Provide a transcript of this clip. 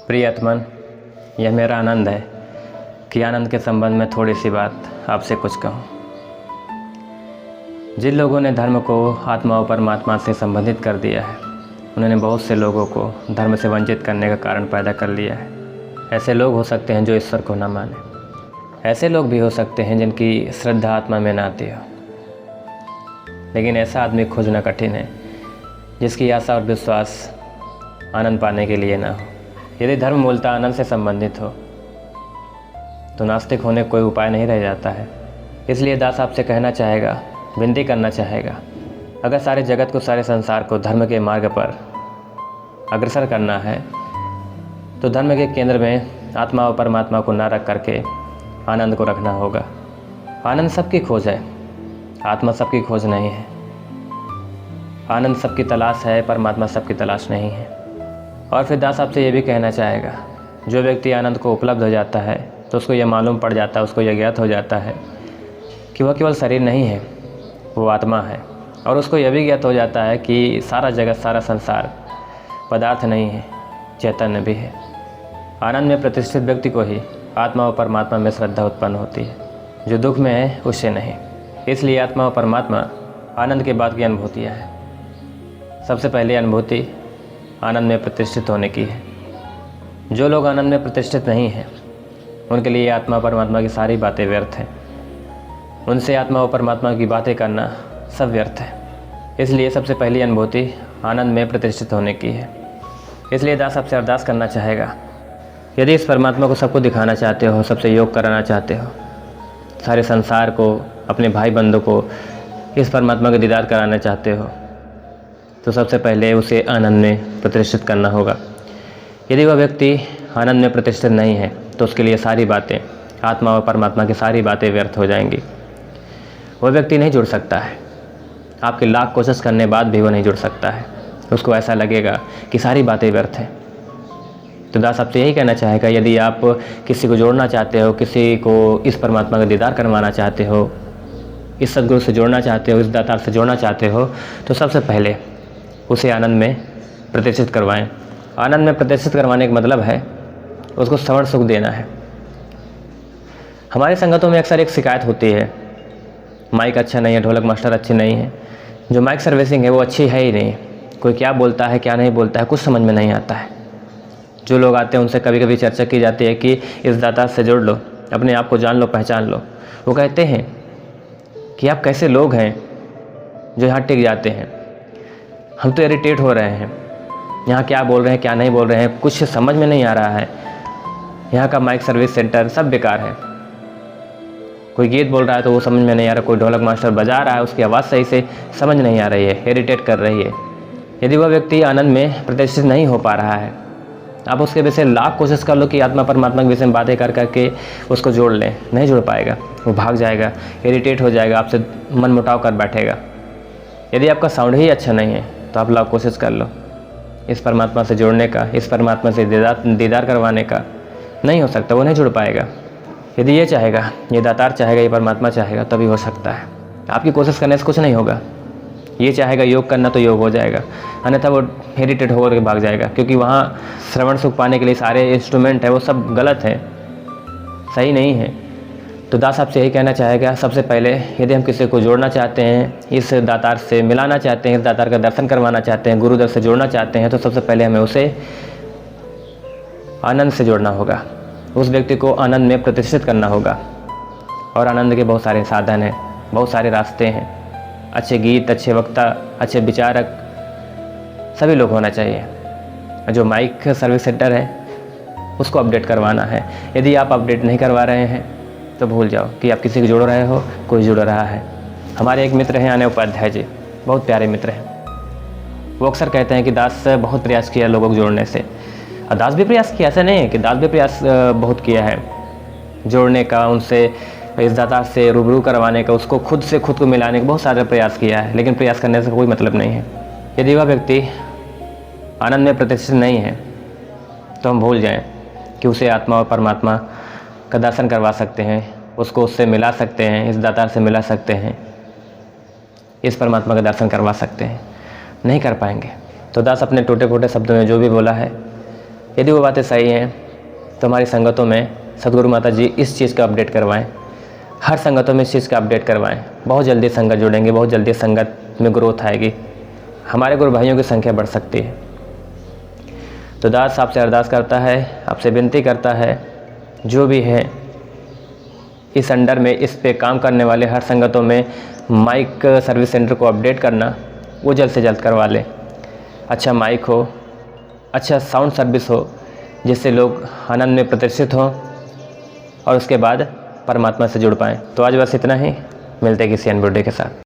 प्रियतमन, यह मेरा आनंद है कि आनंद के संबंध में थोड़ी सी बात आपसे कुछ कहूँ। जिन लोगों ने धर्म को आत्मा और परमात्मा से संबंधित कर दिया है, उन्होंने बहुत से लोगों को धर्म से वंचित करने का कारण पैदा कर लिया है। ऐसे लोग हो सकते हैं जो ईश्वर को न माने, ऐसे लोग भी हो सकते हैं जिनकी श्रद्धा आत्मा में ना आती हो, लेकिन ऐसा आदमी खोजना कठिन है जिसकी आशा और विश्वास आनंद पाने के लिए ना हो। यदि धर्म मूलतः आनंद से संबंधित हो तो नास्तिक होने कोई उपाय नहीं रह जाता है। इसलिए दास आपसे कहना चाहेगा, विनती करना चाहेगा, अगर सारे जगत को, सारे संसार को धर्म के मार्ग पर अग्रसर करना है तो धर्म के केंद्र में आत्मा और परमात्मा को ना रख करके आनंद को रखना होगा। आनंद सबकी खोज है, आत्मा सबकी खोज नहीं है। आनंद सबकी तलाश है, परमात्मा सबकी तलाश नहीं है। और फिर दास आपसे ये भी कहना चाहेगा, जो व्यक्ति आनंद को उपलब्ध हो जाता है तो उसको यह मालूम पड़ जाता है, उसको यह ज्ञात हो जाता है कि वह केवल शरीर नहीं है, वो आत्मा है। और उसको यह भी ज्ञात हो जाता है कि सारा जगत, सारा संसार पदार्थ नहीं है, चैतन्य भी है। आनंद में प्रतिष्ठित व्यक्ति को ही आत्मा और परमात्मा में श्रद्धा उत्पन्न होती है, जो दुख में है उससे नहीं। इसलिए आत्मा और परमात्मा आनंद के बाद की अनुभूतियाँ हैं। सबसे पहली अनुभूति आनंद में प्रतिष्ठित होने की है। जो लोग आनंद में प्रतिष्ठित नहीं हैं, उनके लिए आत्मा परमात्मा की सारी बातें व्यर्थ हैं। उनसे आत्मा और परमात्मा की बातें करना सब व्यर्थ है। इसलिए सबसे पहली अनुभूति आनंद में प्रतिष्ठित होने की है। इसलिए दास आपसे अरदास करना चाहेगा, यदि इस परमात्मा को सबको दिखाना चाहते हो, सबसे योग कराना चाहते हो, सारे संसार को, अपने भाई बंधु को इस परमात्मा का दीदार कराना चाहते हो, तो सबसे पहले उसे आनंद में प्रतिष्ठित करना होगा। यदि वह व्यक्ति आनंद में प्रतिष्ठित नहीं है तो उसके लिए सारी बातें, आत्मा और परमात्मा की सारी बातें व्यर्थ हो जाएंगी। वह व्यक्ति नहीं जुड़ सकता है। आपके लाख कोशिश करने बाद भी वो नहीं जुड़ सकता है। उसको ऐसा लगेगा कि सारी बातें व्यर्थ हैं। तो दास आपसे यही कहना चाहेगा, यदि आप किसी को जोड़ना चाहते हो, किसी को इस परमात्मा का दीदार करवाना चाहते हो, इस सद्गुरु से जोड़ना चाहते हो, इस दातार से जोड़ना चाहते हो, तो सबसे पहले उसे आनंद में प्रतिष्ठित करवाएं। आनंद में प्रतिष्ठित करवाने का मतलब है उसको श्रवण सुख देना है। हमारी संगतों में अक्सर एक शिकायत होती है, माइक अच्छा नहीं है, ढोलक मास्टर अच्छे नहीं है, जो माइक सर्विसिंग है वो अच्छी है ही नहीं। कोई क्या बोलता है, क्या नहीं बोलता है, कुछ समझ में नहीं आता है। जो लोग आते हैं उनसे कभी कभी चर्चा की जाती है कि इस दाता से जुड़ लो, अपने आप को जान लो, पहचान लो। वो कहते हैं कि आप कैसे लोग हैं जो यहाँ टिक जाते हैं, हम तो इरिटेट हो रहे हैं, यहाँ क्या बोल रहे हैं, क्या नहीं बोल रहे हैं, कुछ समझ में नहीं आ रहा है। यहाँ का माइक सर्विस सेंटर सब बेकार है। कोई गीत बोल रहा है तो वो समझ में नहीं आ रहा, कोई ढोलक मास्टर बजा रहा है, उसकी आवाज़ सही से समझ नहीं आ रही है, इरिटेट कर रही है। यदि वह व्यक्ति आनंद में प्रतिष्ठित नहीं हो पा रहा है, आप उसके विषय लाख कोशिश कर लो कि आत्मा परमात्मा के विषय में बातें कर करके उसको जोड़ लें, नहीं जुड़ पाएगा। वो भाग जाएगा, इरिटेट हो जाएगा, आपसे मन मुटाव कर बैठेगा। यदि आपका साउंड ही अच्छा नहीं है तो आप लाख कोशिश कर लो इस परमात्मा से जुड़ने का, इस परमात्मा से दीदार करवाने का। नहीं हो सकता, वो नहीं जुड़ पाएगा। यदि ये चाहेगा, ये दातार चाहेगा, ये परमात्मा चाहेगा, तभी हो सकता है। आपकी कोशिश करने से कुछ नहीं होगा। ये चाहेगा योग करना तो योग हो जाएगा, अन्यथा वो इरिटेट होकर भाग जाएगा, क्योंकि वहाँ श्रवण सुख पाने के लिए सारे इंस्ट्रूमेंट है वो सब गलत हैं, सही नहीं है। तो दास आपसे यही कहना चाहेगा, सबसे पहले यदि हम किसी को जोड़ना चाहते हैं, इस दातार से मिलाना चाहते हैं, इस दातार का दर्शन करवाना चाहते हैं, गुरुदर से जोड़ना चाहते हैं, तो सबसे पहले हमें उसे आनंद से जोड़ना होगा। उस व्यक्ति को आनंद में प्रतिष्ठित करना होगा। और आनंद के बहुत सारे साधन हैं, बहुत सारे रास्ते हैं। अच्छे गीत, अच्छे वक्ता, अच्छे विचारक सभी लोग होना चाहिए। जो माइक सर्विस सेंटर है उसको अपडेट करवाना है। यदि आप अपडेट नहीं करवा रहे हैं तो भूल जाओ कि आप किसी को जोड़ रहे हो, कोई जुड़ रहा है। हमारे एक मित्र हैं अनय उपाध्याय जी, बहुत प्यारे मित्र हैं। वो अक्सर कहते हैं कि दास बहुत प्रयास किया लोगों को जोड़ने से। और दास भी प्रयास किया, ऐसा नहीं है कि दास भी प्रयास बहुत किया है जोड़ने का, उनसे इस दातार से रूबरू करवाने का, उसको खुद से खुद को मिलाने का बहुत सारा प्रयास किया है। लेकिन प्रयास करने से कोई मतलब नहीं है। यदि वह व्यक्ति आनंद में प्रतिष्ठित नहीं है तो हम भूल जाएं कि उसे आत्मा और परमात्मा का दर्शन करवा सकते हैं, उसको उससे मिला सकते हैं, इस दातार से मिला सकते हैं, इस परमात्मा का दर्शन करवा सकते हैं। नहीं कर पाएंगे तो दास अपने टूटे फूटे शब्दों में जो भी बोला है यदि वो बातें सही हैं तो हमारी संगतों में सदगुरु माता जी इस चीज़ का अपडेट करवाएं, हर संगतों में इस चीज़ का अपडेट करवाएं। बहुत जल्दी संगत जुड़ेंगे, बहुत जल्दी संगत में ग्रोथ आएगी, हमारे गुरु भाइयों की संख्या बढ़ सकती है। तो दास आपसे अरदास करता है, आपसे विनती करता है, जो भी है इस अंडर में इस पे काम करने वाले हर संगतों में माइक सर्विस सेंटर को अपडेट करना वो जल्द से जल्द करवा लें। अच्छा माइक हो, अच्छा साउंड सर्विस हो, जिससे लोग आनंद में प्रतिष्ठित हों और उसके बाद परमात्मा से जुड़ पाएँ। तो आज बस इतना ही, मिलते हैं किसी अन्य वीडियो के साथ।